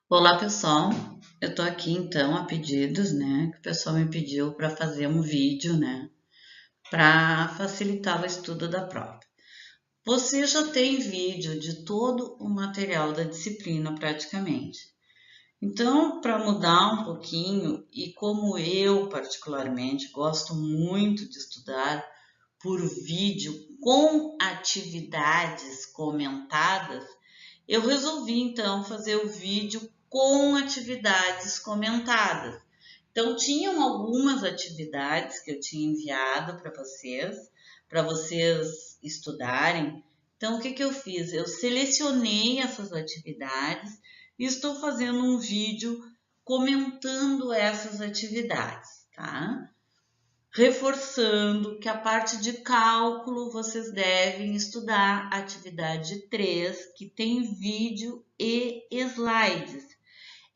Olá, pessoal. Eu tô aqui então a pedidos, né? Que o pessoal me pediu para fazer um vídeo, né? Para facilitar o estudo da prova. Você já tem vídeo de todo o material da disciplina praticamente. Então, para mudar um pouquinho, e como eu particularmente gosto muito de estudar por vídeo com atividades comentadas, eu resolvi então fazer o vídeo com atividades comentadas. Então, tinham algumas atividades que eu tinha enviado para vocês estudarem. Então, o que eu fiz? Eu selecionei essas atividades e estou fazendo um vídeo comentando essas atividades, tá? Reforçando que a parte de cálculo vocês devem estudar a atividade 3, que tem vídeo e slides.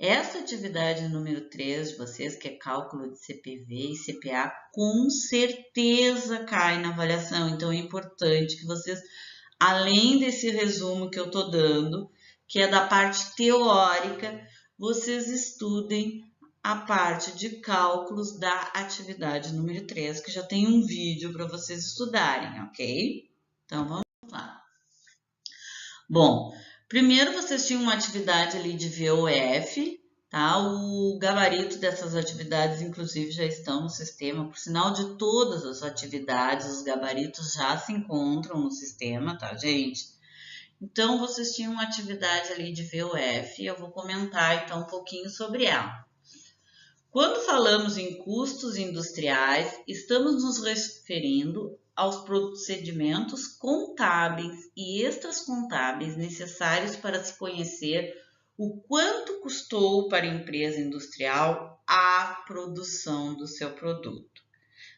Essa atividade número 3 de vocês, que é cálculo de CPV e CPA, com certeza cai na avaliação. Então é importante que vocês, além desse resumo que eu estou dando, que é da parte teórica, vocês estudem a parte de cálculos da atividade número 3, que já tem um vídeo para vocês estudarem, ok? Então vamos lá. Bom, primeiro vocês tinham uma atividade ali de VOF, tá? O gabarito dessas atividades, inclusive, já estão no sistema. Por sinal, de todas as atividades, os gabaritos já se encontram no sistema, tá, gente? Então, vocês tinham uma atividade ali de VOF, eu vou comentar então um pouquinho sobre ela. Quando falamos em custos industriais, estamos nos referindo aos procedimentos contábeis e extracontábeis necessários para se conhecer o quanto custou para a empresa industrial a produção do seu produto.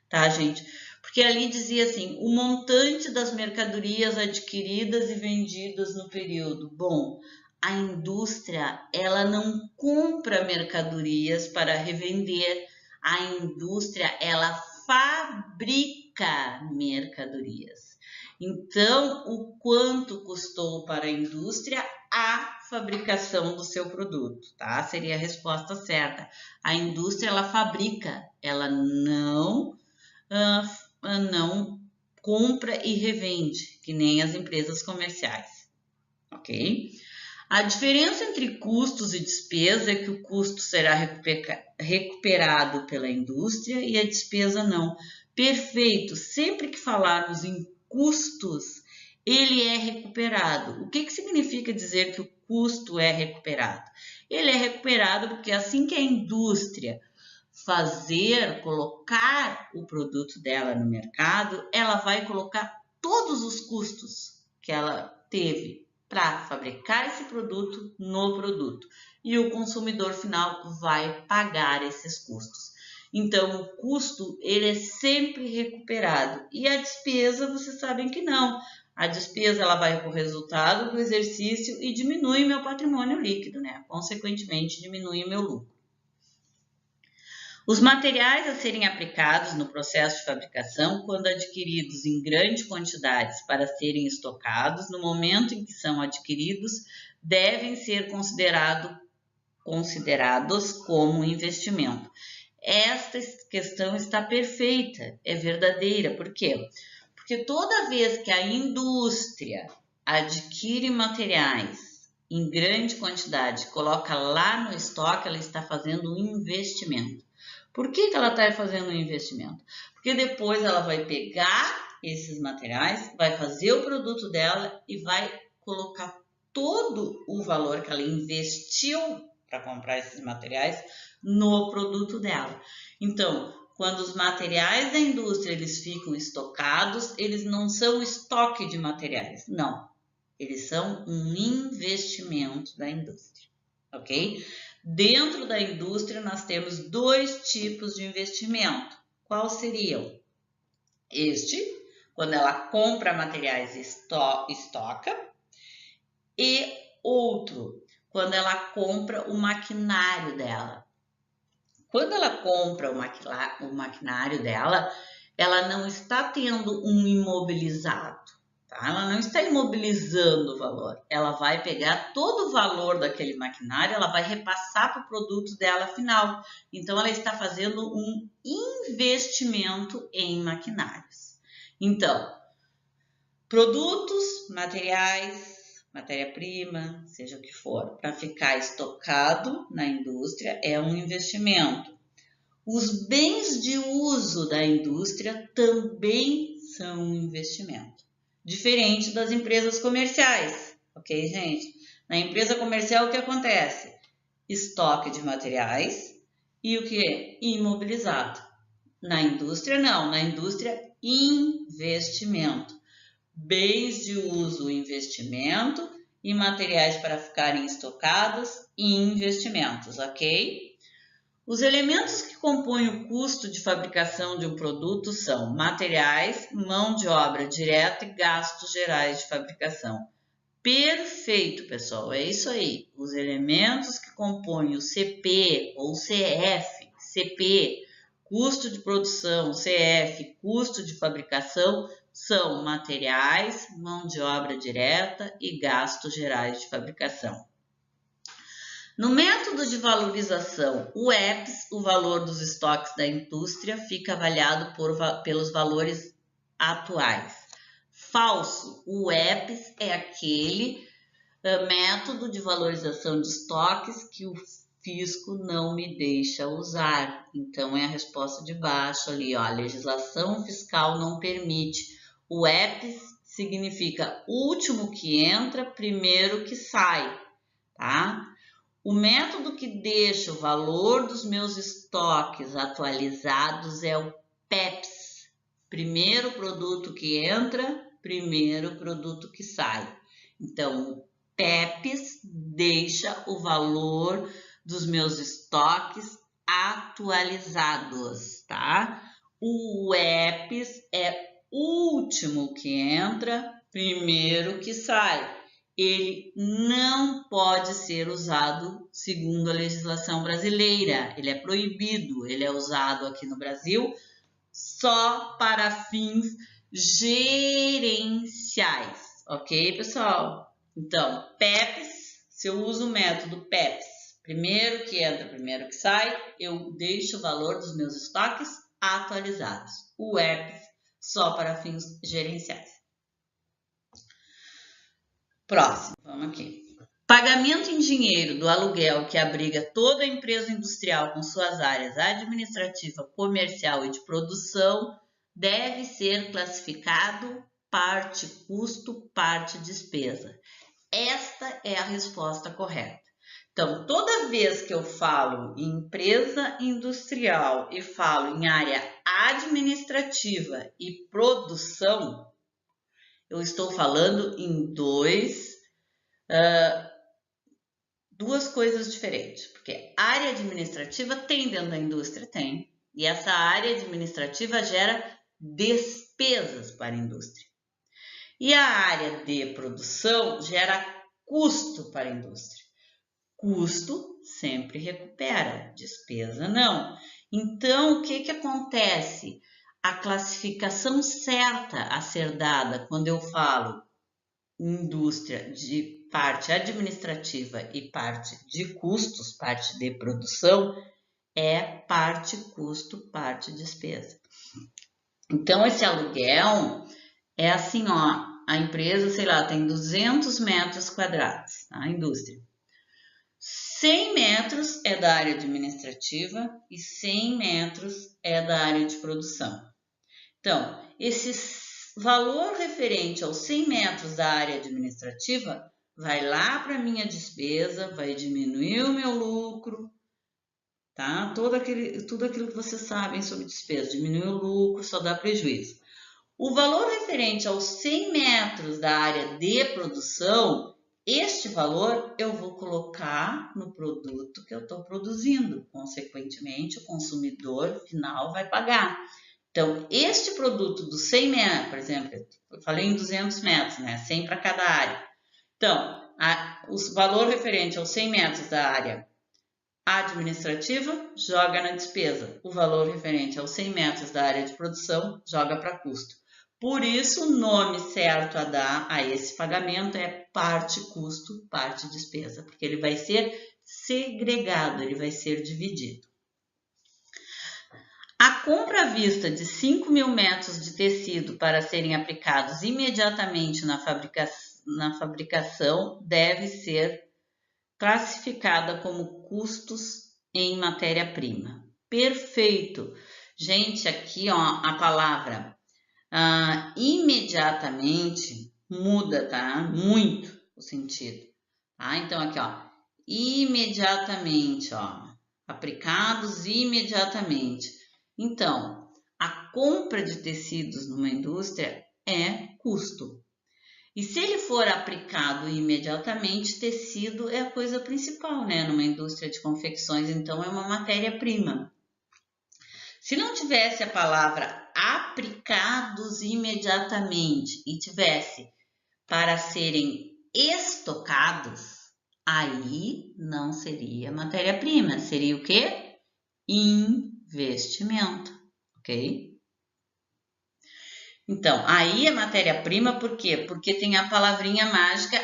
Tá, gente? Porque ali dizia assim, o montante das mercadorias adquiridas e vendidas no período. Bom, a indústria, ela não compra mercadorias para revender. A indústria, ela fabrica mercadorias. Então, o quanto custou para a indústria a fabricação do seu produto, tá? Seria a resposta certa. A indústria, ela fabrica, ela não compra e revende, que nem as empresas comerciais, ok? A diferença entre custos e despesa é que o custo será recuperado pela indústria e a despesa não. Perfeito, sempre que falarmos em custos, ele é recuperado. O que significa dizer que o custo é recuperado? Ele é recuperado porque assim que a indústria colocar o produto dela no mercado, ela vai colocar todos os custos que ela teve para fabricar esse produto no produto. E o consumidor final vai pagar esses custos. Então, o custo, ele é sempre recuperado. E a despesa, vocês sabem que não. A despesa, ela vai para o resultado do exercício e diminui meu patrimônio líquido, né? Consequentemente, diminui o meu lucro. Os materiais a serem aplicados no processo de fabricação, quando adquiridos em grandes quantidades para serem estocados, no momento em que são adquiridos, devem ser considerados como investimento. Esta questão está perfeita, é verdadeira. Por quê? Porque toda vez que a indústria adquire materiais em grande quantidade, coloca lá no estoque, ela está fazendo um investimento. Por que ela está fazendo um investimento? Porque depois ela vai pegar esses materiais, vai fazer o produto dela e vai colocar todo o valor que ela investiu para comprar esses materiais no produto dela. Então, quando os materiais da indústria eles ficam estocados, eles não são estoque de materiais, não. Eles são um investimento da indústria, ok? Dentro da indústria, nós temos dois tipos de investimento. Qual seriam? Este, quando ela compra materiais e estoca, e outro, quando ela compra o maquinário dela. Quando ela compra o maquinário dela, ela não está tendo um imobilizado, tá? Ela não está imobilizando o valor. Ela vai pegar todo o valor daquele maquinário, ela vai repassar para o produto dela final. Então, ela está fazendo um investimento em maquinários. Então, produtos, materiais, matéria-prima, seja o que for, para ficar estocado na indústria é um investimento. Os bens de uso da indústria também são um investimento, diferente das empresas comerciais, ok, gente? Na empresa comercial, o que acontece? Estoque de materiais e o que é? Imobilizado. Na indústria, não. Na indústria, investimento. Bens de uso, investimento, e materiais para ficarem estocados, investimentos, ok? Os elementos que compõem o custo de fabricação de um produto são materiais, mão de obra direta e gastos gerais de fabricação. Perfeito, pessoal, é isso aí. Os elementos que compõem o CP ou CF, CP, custo de produção, CF, custo de fabricação, são materiais, mão de obra direta e gastos gerais de fabricação. No método de valorização, o EPS, o valor dos estoques da indústria, fica avaliado pelos valores atuais. Falso, o EPS é aquele método de valorização de estoques que o fisco não me deixa usar. Então, é a resposta de baixo ali, ó, a legislação fiscal não permite. O EPS significa último que entra, primeiro que sai, tá? O método que deixa o valor dos meus estoques atualizados é o PEPS. Primeiro produto que entra, primeiro produto que sai. Então, o PEPS deixa o valor dos meus estoques atualizados, tá? O EPS é último que entra, primeiro que sai. Ele não pode ser usado segundo a legislação brasileira. Ele é proibido, ele é usado aqui no Brasil só para fins gerenciais, ok, pessoal? Então, PEPS, se eu uso o método PEPS, primeiro que entra, primeiro que sai, eu deixo o valor dos meus estoques atualizados. O EPS, só para fins gerenciais. Próximo, vamos aqui. Pagamento em dinheiro do aluguel que abriga toda a empresa industrial com suas áreas administrativa, comercial e de produção deve ser classificado parte custo, parte despesa. Esta é a resposta correta. Então, toda vez que eu falo em empresa industrial e falo em área administrativa e produção, eu estou falando em duas coisas diferentes, porque área administrativa tem dentro da indústria, tem, e essa área administrativa gera despesas para a indústria. E a área de produção gera custo para a indústria. Custo sempre recupera, despesa não. Então, o que acontece? A classificação certa a ser dada quando eu falo indústria de parte administrativa e parte de custos, parte de produção, é parte custo, parte despesa. Então, esse aluguel é assim, ó, a empresa, sei lá, tem 200 metros quadrados, tá? A indústria. 100 metros é da área administrativa e 100 metros é da área de produção. Então, esse valor referente aos 100 metros da área administrativa vai lá para a minha despesa, vai diminuir o meu lucro, tá? Tudo aquilo que vocês sabem sobre despesa, diminuir o lucro, só dá prejuízo. O valor referente aos 100 metros da área de produção, este valor eu vou colocar no produto que eu estou produzindo. Consequentemente, o consumidor final vai pagar. Então, este produto dos 100 metros, por exemplo, eu falei em 200 metros, né? 100 para cada área. Então, o valor referente aos 100 metros da área administrativa, joga na despesa. O valor referente aos 100 metros da área de produção, joga para custo. Por isso, o nome certo a dar a esse pagamento é parte custo, parte despesa, porque ele vai ser segregado, ele vai ser dividido. A compra à vista de 5.000 metros de tecido para serem aplicados imediatamente na fabricação deve ser classificada como custos em matéria-prima. Perfeito! Gente, aqui ó, a palavra imediatamente muda, tá? Muito o sentido. Tá? Então, aqui, ó, imediatamente, ó, aplicados imediatamente. Então, a compra de tecidos numa indústria é custo. E se ele for aplicado imediatamente, tecido é a coisa principal, né? Numa indústria de confecções, então é uma matéria-prima. Se não tivesse a palavra aplicados imediatamente e tivesse para serem estocados, aí não seria matéria-prima, seria o quê? Investimento, ok? Então, aí é matéria-prima por quê? Porque tem a palavrinha mágica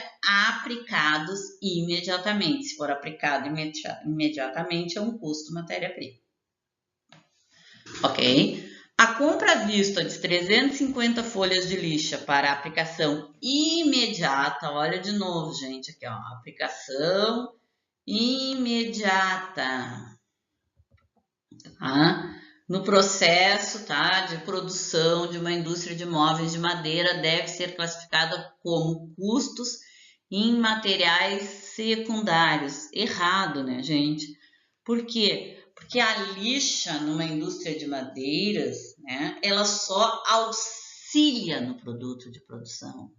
aplicados imediatamente. Se for aplicado imediatamente, é um custo matéria-prima. Ok? A compra à vista de 350 folhas de lixa para aplicação imediata, olha de novo, gente, aqui ó, aplicação imediata, tá? No processo, tá, de produção de uma indústria de móveis de madeira deve ser classificada como custos em materiais secundários. Errado, né, gente? Por quê? Porque a lixa numa indústria de madeiras, né, ela só auxilia no produto de produção.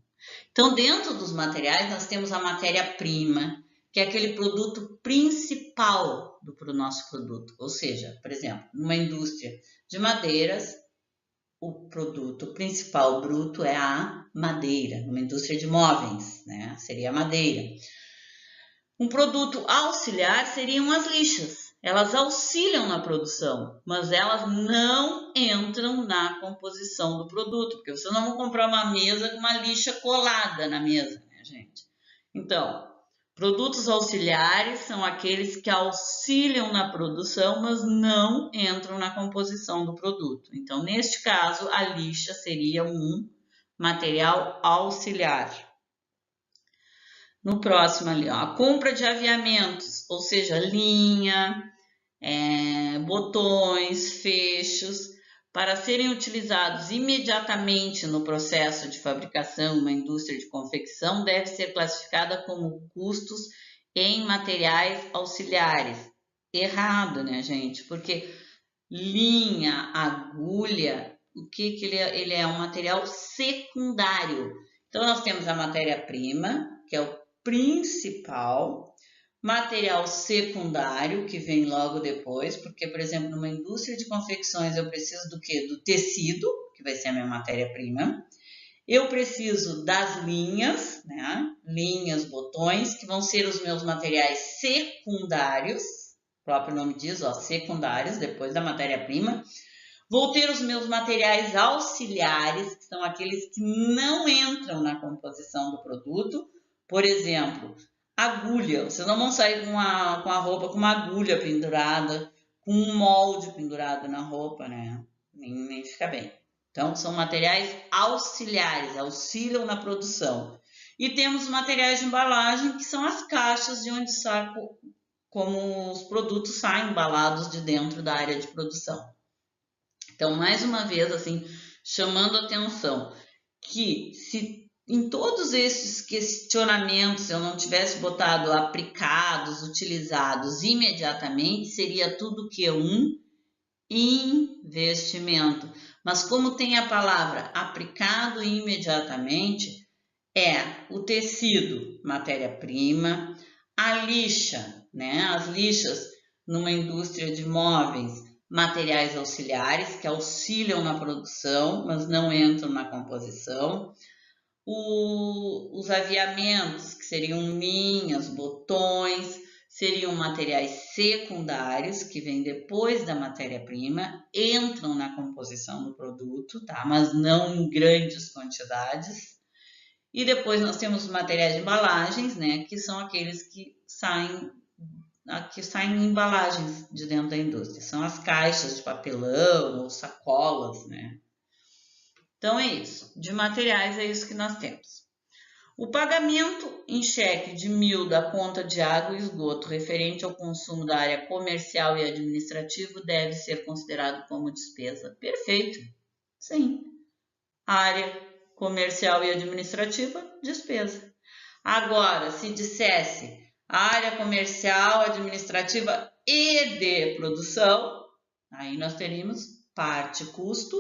Então, dentro dos materiais, nós temos a matéria-prima, que é aquele produto principal do nosso produto. Ou seja, por exemplo, numa indústria de madeiras, o produto principal bruto é a madeira. Numa indústria de móveis, né, seria a madeira. Um produto auxiliar seriam as lixas. Elas auxiliam na produção, mas elas não entram na composição do produto, porque você não vai comprar uma mesa com uma lixa colada na mesa, né, gente? Então, produtos auxiliares são aqueles que auxiliam na produção, mas não entram na composição do produto. Então, neste caso, a lixa seria um material auxiliar. No próximo ali, ó, a compra de aviamentos, ou seja, linha, botões, fechos, para serem utilizados imediatamente no processo de fabricação, uma indústria de confecção, deve ser classificada como custos em materiais auxiliares. Errado, né, gente? Porque linha, agulha, o que ele é? Ele é um material secundário. Então, nós temos a matéria-prima, que é o principal, material secundário, que vem logo depois, porque, por exemplo, numa indústria de confecções eu preciso do quê? Do tecido, que vai ser a minha matéria-prima. Eu preciso das linhas, né? Linhas, botões, que vão ser os meus materiais secundários, o próprio nome diz, ó, secundários, depois da matéria-prima. Vou ter os meus materiais auxiliares, que são aqueles que não entram na composição do produto. Por exemplo, agulha. Vocês não vão sair com a roupa com uma agulha pendurada, com um molde pendurado na roupa, né? Nem fica bem. Então, são materiais auxiliares, auxiliam na produção. E temos os materiais de embalagem, que são as caixas de onde sai como os produtos saem embalados de dentro da área de produção. Então, mais uma vez, assim, chamando a atenção que se em todos esses questionamentos eu não tivesse botado aplicados, utilizados imediatamente, seria tudo que um investimento. Mas como tem a palavra aplicado imediatamente, é o tecido, matéria-prima, a lixa, né? As lixas numa indústria de móveis, materiais auxiliares que auxiliam na produção, mas não entram na composição. Os aviamentos, que seriam linhas, botões, seriam materiais secundários, que vêm depois da matéria-prima, entram na composição do produto, tá? Mas não em grandes quantidades. E depois nós temos os materiais de embalagens, né? Que são aqueles que saem em embalagens de dentro da indústria. São as caixas de papelão ou sacolas, né? Então é isso. De materiais é isso que nós temos. O pagamento em cheque de 1.000 da conta de água e esgoto referente ao consumo da área comercial e administrativo deve ser considerado como despesa. Perfeito. Sim. Área comercial e administrativa, despesa. Agora, se dissesse área comercial, administrativa e de produção, aí nós teríamos parte custo,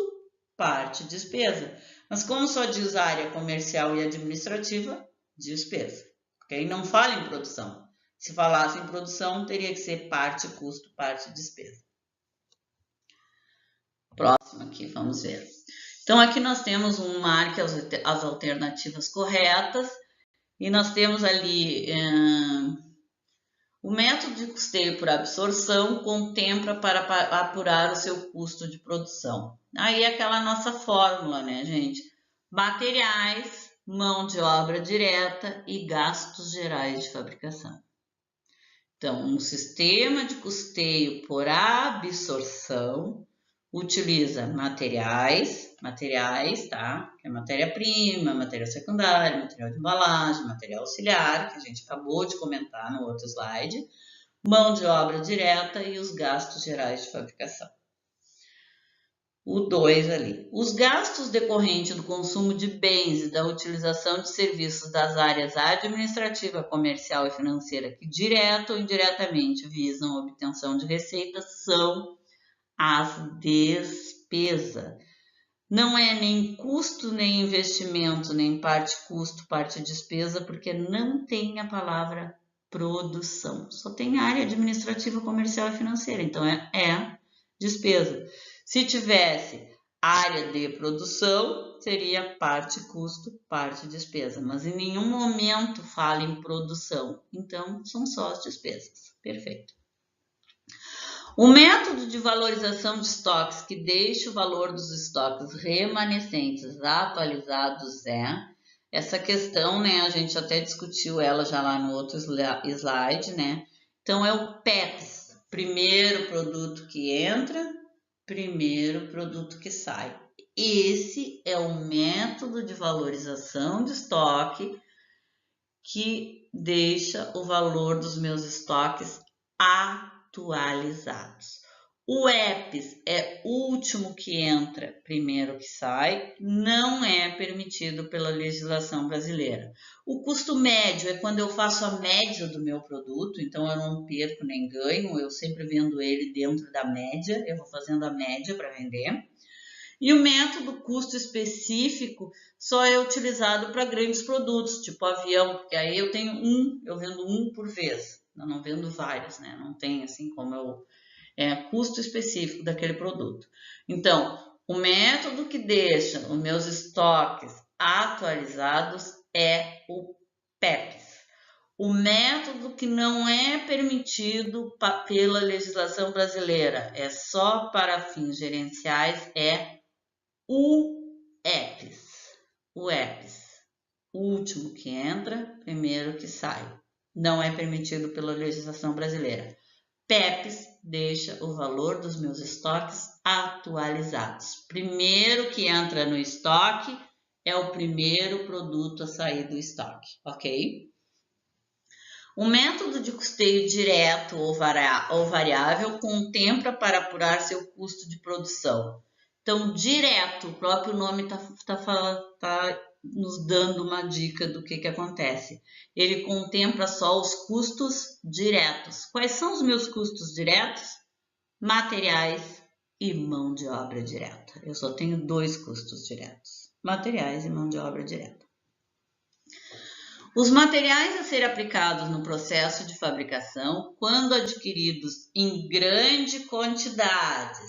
parte despesa. Mas como só diz área comercial e administrativa, despesa. Ok? Não fala em produção. Se falasse em produção, teria que ser parte custo, parte despesa. Próximo aqui, vamos ver. Então, aqui nós temos marque as alternativas corretas e nós temos ali o método de custeio por absorção contempla para apurar o seu custo de produção. Aí é aquela nossa fórmula, né, gente? Materiais, mão de obra direta e gastos gerais de fabricação. Então, um sistema de custeio por absorção utiliza materiais, tá? Que é matéria-prima, material secundário, material de embalagem, material auxiliar, que a gente acabou de comentar no outro slide, mão de obra direta e os gastos gerais de fabricação. O 2 ali. Os gastos decorrentes do consumo de bens e da utilização de serviços das áreas administrativa, comercial e financeira que direta ou indiretamente visam a obtenção de receitas são as despesas. Não é nem custo, nem investimento, nem parte custo, parte despesa, porque não tem a palavra produção. Só tem área administrativa, comercial e financeira. Então, é despesa. Se tivesse área de produção, seria parte custo, parte despesa. Mas em nenhum momento fala em produção. Então, são só as despesas. Perfeito. O método de valorização de estoques que deixa o valor dos estoques remanescentes atualizados essa questão, né? A gente até discutiu ela já lá no outro slide, né? Então é o PEPs, primeiro produto que entra, primeiro produto que sai. Esse é o método de valorização de estoque que deixa o valor dos meus estoques atualizados. O EPS é o último que entra, primeiro que sai, não é permitido pela legislação brasileira. O custo médio é quando eu faço a média do meu produto, então eu não perco nem ganho, eu sempre vendo ele dentro da média, eu vou fazendo a média para vender. E o método custo específico só é utilizado para grandes produtos, tipo avião, porque aí eu vendo um por vez. Eu não vendo vários, né? Não tem assim como custo específico daquele produto. Então, o método que deixa os meus estoques atualizados é o PEPs. O método que não é permitido pela legislação brasileira, é só para fins gerenciais, é o EPS. O EPS. O último que entra, primeiro que sai. Não é permitido pela legislação brasileira. PEPs deixa o valor dos meus estoques atualizados. Primeiro que entra no estoque é o primeiro produto a sair do estoque, ok? O método de custeio direto ou variável contempla para apurar seu custo de produção. Então, direto, o próprio nome está nos dando uma dica do que acontece. Ele contempla só os custos diretos. Quais são os meus custos diretos? Materiais e mão de obra direta. Eu só tenho 2 custos diretos: materiais e mão de obra direta. Os materiais a serem aplicados no processo de fabricação, quando adquiridos em grande quantidade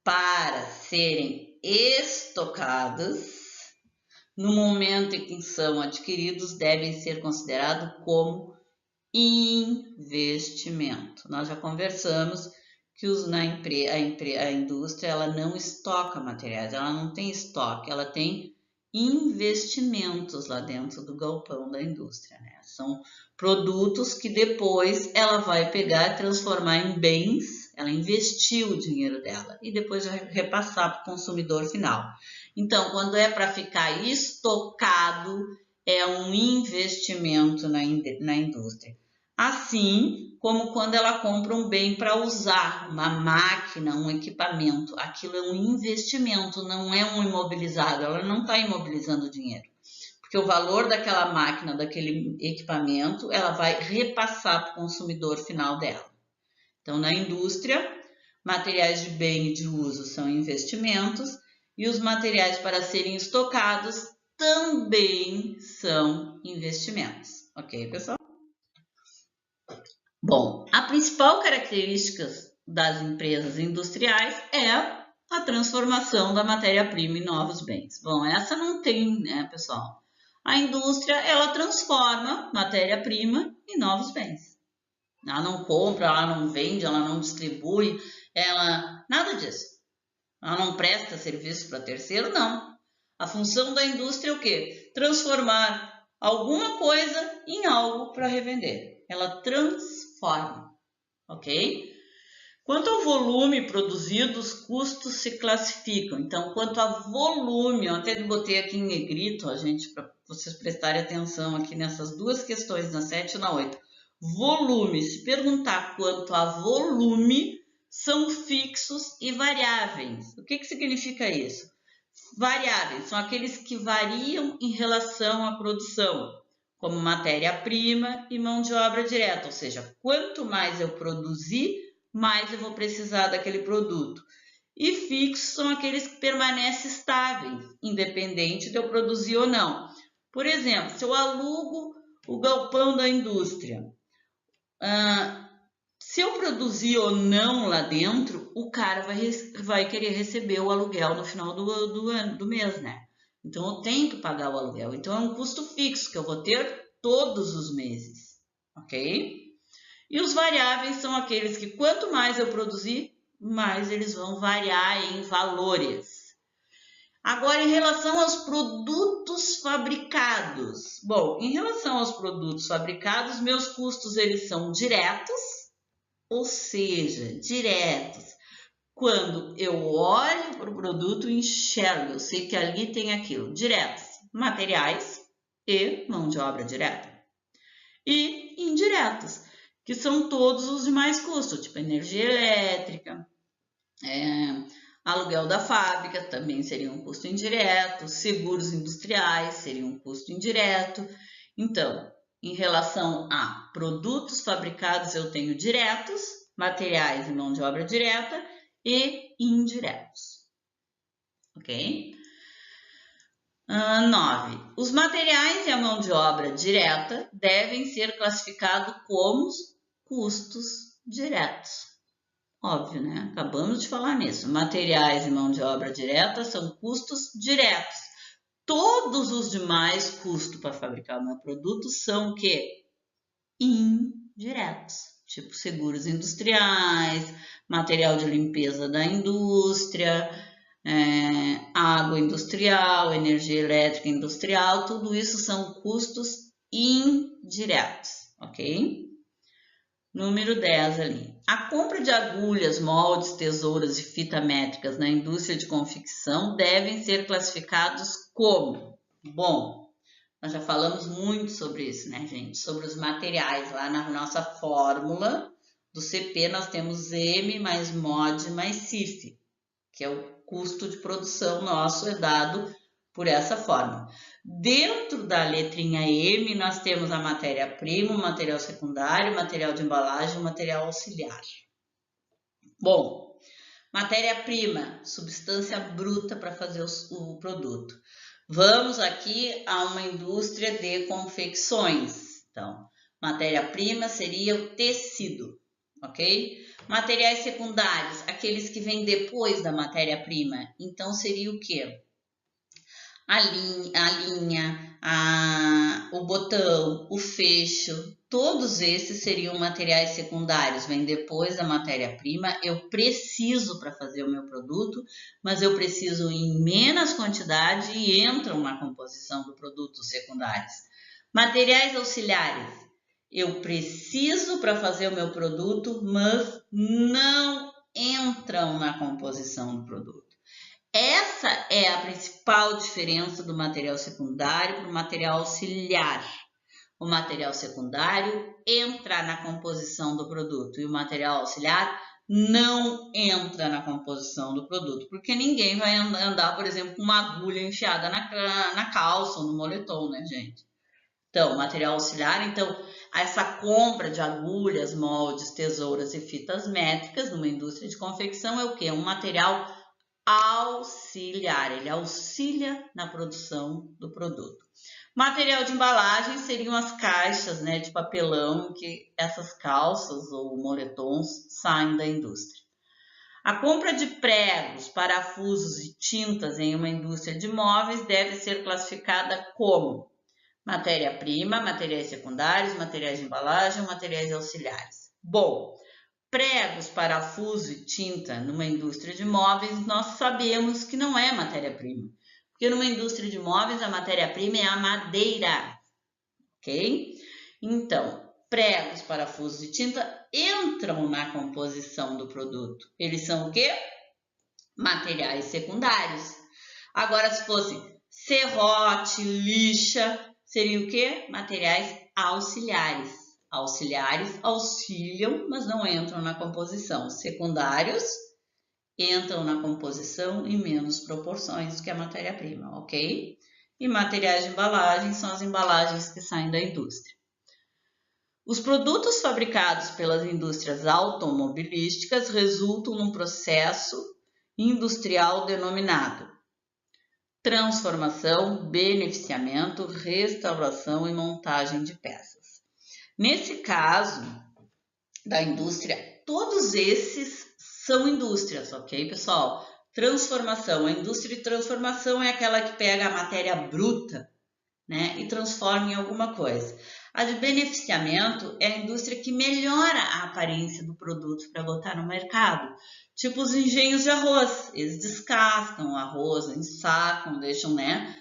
para serem estocados, no momento em que são adquiridos, devem ser considerados como investimento. Nós já conversamos que a indústria ela não estoca materiais, ela não tem estoque, ela tem investimentos lá dentro do galpão da indústria, né? São produtos que depois ela vai pegar e transformar em bens, ela investiu o dinheiro dela e depois vai repassar para o consumidor final. Então, quando é para ficar estocado, é um investimento na indústria. Assim como quando ela compra um bem para usar, uma máquina, um equipamento, aquilo é um investimento, não é um imobilizado, ela não está imobilizando dinheiro. Porque o valor daquela máquina, daquele equipamento, ela vai repassar para o consumidor final dela. Então, na indústria, materiais de bem e de uso são investimentos e os materiais para serem estocados também são investimentos. Ok, pessoal? Bom, a principal característica das empresas industriais é a transformação da matéria-prima em novos bens. Bom, essa não tem, né, pessoal? A indústria, ela transforma matéria-prima em novos bens. Ela não compra, ela não vende, ela não distribui, nada disso. Ela não presta serviço para terceiro, não. A função da indústria é o quê? Transformar alguma coisa em algo para revender. Ela transforma, ok? Quanto ao volume produzido, os custos se classificam. Então, quanto a volume, eu até botei aqui em negrito, gente, para vocês prestarem atenção aqui nessas duas questões, na 7 e na 8. Volume, se perguntar quanto a volume, são fixos e variáveis. O que significa isso? Variáveis são aqueles que variam em relação à produção, como matéria-prima e mão de obra direta, ou seja, quanto mais eu produzir, mais eu vou precisar daquele produto. E fixos são aqueles que permanecem estáveis, independente de eu produzir ou não. Por exemplo, se eu alugo o galpão da indústria, se eu produzir ou não lá dentro, o cara vai querer receber o aluguel no final do mês, né? Então, eu tenho que pagar o aluguel. Então, é um custo fixo que eu vou ter todos os meses, ok? E os variáveis são aqueles que quanto mais eu produzir, mais eles vão variar em valores. Agora, em relação aos produtos fabricados. Bom, em relação aos produtos fabricados, meus custos eles são diretos, ou seja, diretos. Quando eu olho para o produto e enxergo, eu sei que ali tem aquilo. Diretos, materiais e mão de obra direta. E indiretos, que são todos os demais custos, tipo energia elétrica, aluguel da fábrica também seria um custo indireto, seguros industriais seria um custo indireto. Então, em relação a produtos fabricados, eu tenho diretos, materiais e mão de obra direta e indiretos. Ok? 9. Os materiais e a mão de obra direta devem ser classificados como custos diretos. Óbvio, né? Acabamos de falar nisso. Materiais e mão de obra direta são custos diretos. Todos os demais custos para fabricar o meu produto são o quê? Indiretos. Tipo seguros industriais, material de limpeza da indústria, água industrial, energia elétrica industrial, tudo isso são custos indiretos, ok? Número 10 ali. A compra de agulhas, moldes, tesouras e fita métricas na indústria de confecção devem ser classificados como? Bom, nós já falamos muito sobre isso, né, gente? Sobre os materiais. Lá na nossa fórmula do CP nós temos M mais MOD mais CIF, que é o custo de produção nosso é dado por essa fórmula. Dentro da letrinha M, nós temos a matéria-prima, o material secundário, material de embalagem e material auxiliar. Bom, matéria-prima, substância bruta para fazer o produto. Vamos aqui a uma indústria de confecções. Então, matéria-prima seria o tecido, ok? Materiais secundários, aqueles que vêm depois da matéria-prima. Então, seria o quê? A linha, o botão, o fecho, todos esses seriam materiais secundários, vem depois da matéria-prima. Eu preciso para fazer o meu produto, mas eu preciso em menos quantidade e entram na composição do produto secundários. Materiais auxiliares, eu preciso para fazer o meu produto, mas não entram na composição do produto. Essa é a principal diferença do material secundário para o material auxiliar. O material secundário entra na composição do produto e o material auxiliar não entra na composição do produto, porque ninguém vai andar, por exemplo, com uma agulha enfiada na calça ou no moletom, né, gente? Então, material auxiliar, então, essa compra de agulhas, moldes, tesouras e fitas métricas numa indústria de confecção é o quê? Um material auxiliar, ele auxilia na produção do produto. Material de embalagem seriam as caixas, né, de papelão que essas calças ou moletons saem da indústria. A compra de pregos, parafusos e tintas em uma indústria de móveis deve ser classificada como matéria-prima, materiais secundários, materiais de embalagem, materiais auxiliares. Bom, pregos, parafuso e tinta numa indústria de móveis, nós sabemos que não é matéria-prima. Porque numa indústria de móveis, a matéria-prima é a madeira, ok? Então, pregos, parafusos e tinta entram na composição do produto. Eles são o quê? Materiais secundários. Agora, se fosse serrote, lixa, seria o quê? Materiais auxiliares. Auxiliares auxiliam, mas não entram na composição. Secundários entram na composição em menos proporções do que a matéria-prima, ok? E materiais de embalagem são as embalagens que saem da indústria. Os produtos fabricados pelas indústrias automobilísticas resultam num processo industrial denominado transformação, beneficiamento, restauração e montagem de peças. Nesse caso da indústria, todos esses são indústrias, ok, pessoal? Transformação. A indústria de transformação é aquela que pega a matéria bruta, né, e transforma em alguma coisa. A de beneficiamento é a indústria que melhora a aparência do produto para botar no mercado. Tipo os engenhos de arroz. Eles descascam o arroz, ensacam, deixam, né,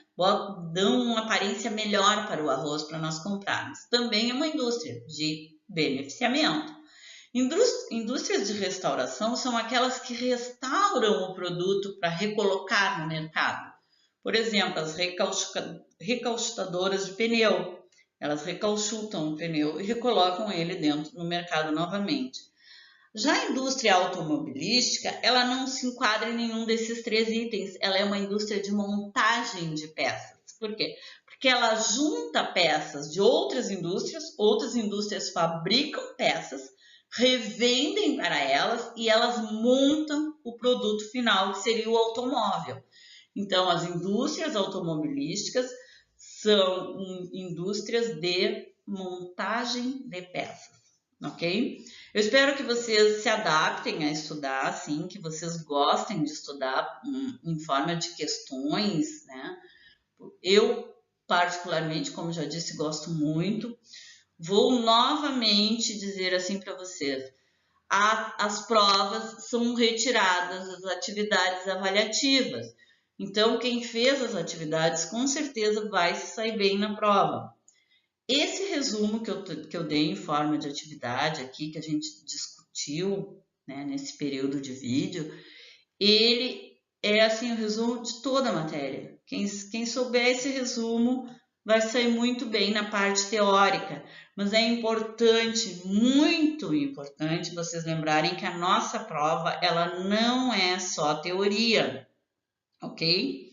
dão uma aparência melhor para o arroz para nós comprarmos. Também é uma indústria de beneficiamento. Indústrias de restauração são aquelas que restauram o produto para recolocar no mercado. Por exemplo, as recauchutadoras de pneu. Elas recauchutam o pneu e recolocam ele dentro no mercado novamente. Já a indústria automobilística, ela não se enquadra em nenhum desses três itens. Ela é uma indústria de montagem de peças. Por quê? Porque ela junta peças de outras indústrias fabricam peças, revendem para elas e elas montam o produto final, que seria o automóvel. Então, as indústrias automobilísticas são indústrias de montagem de peças, ok? Eu espero que vocês se adaptem a estudar, assim, que vocês gostem de estudar em forma de questões, né? Eu, particularmente, como já disse, gosto muito. Vou novamente dizer assim para vocês, as provas são retiradas, as atividades avaliativas. Então, quem fez as atividades, com certeza vai se sair bem na prova. Esse resumo que eu dei em forma de atividade aqui, que a gente discutiu, né, nesse período de vídeo, ele é assim o resumo de toda a matéria. Quem souber esse resumo vai sair muito bem na parte teórica, mas é importante, muito importante, vocês lembrarem que a nossa prova, ela não é só teoria, ok?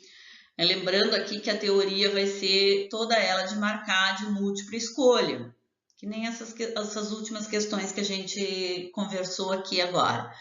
Lembrando aqui que a teoria vai ser toda ela de marcar de múltipla escolha, que nem essas últimas questões que a gente conversou aqui agora.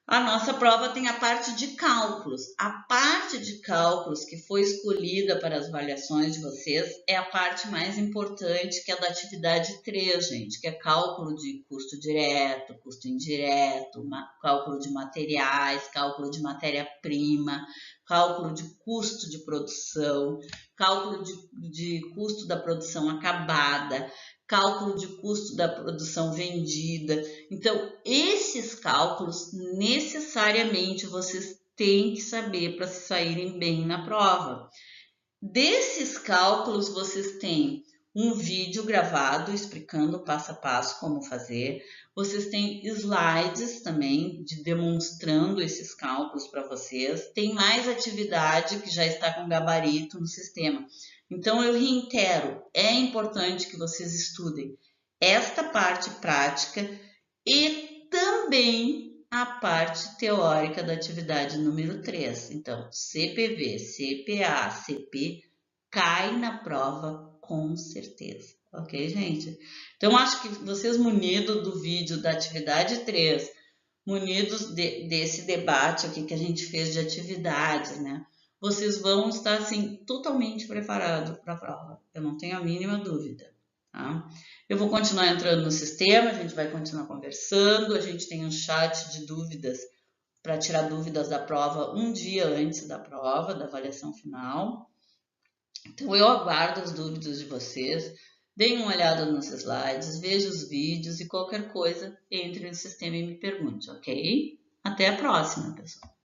A nossa prova tem a parte de cálculos. A parte de cálculos que foi escolhida para as avaliações de vocês é a parte mais importante, que é da atividade 3, gente, que é cálculo de custo direto, custo indireto, cálculo de materiais, cálculo de matéria-prima, cálculo de custo de produção, cálculo de custo da produção acabada, cálculo de custo da produção vendida. Então, esses cálculos necessariamente vocês têm que saber para se saírem bem na prova. Desses cálculos, vocês têm um vídeo gravado explicando passo a passo como fazer. Vocês têm slides também demonstrando esses cálculos para vocês. Tem mais atividade que já está com gabarito no sistema. Então, eu reitero, é importante que vocês estudem esta parte prática e também a parte teórica da atividade número 3. Então, CPV, CPA, CP cai na prova com certeza. Ok, gente? Então, acho que vocês munidos do vídeo da atividade 3, munidos desse debate aqui que a gente fez de atividades, né? Vocês vão estar, assim, totalmente preparados para a prova. Eu não tenho a mínima dúvida, tá? Eu vou continuar entrando no sistema, a gente vai continuar conversando, a gente tem um chat de dúvidas para tirar dúvidas da prova um dia antes da prova, da avaliação final. Então, eu aguardo as dúvidas de vocês. Deem uma olhada nos slides, veja os vídeos e qualquer coisa, entre no sistema e me pergunte, ok? Até a próxima, pessoal!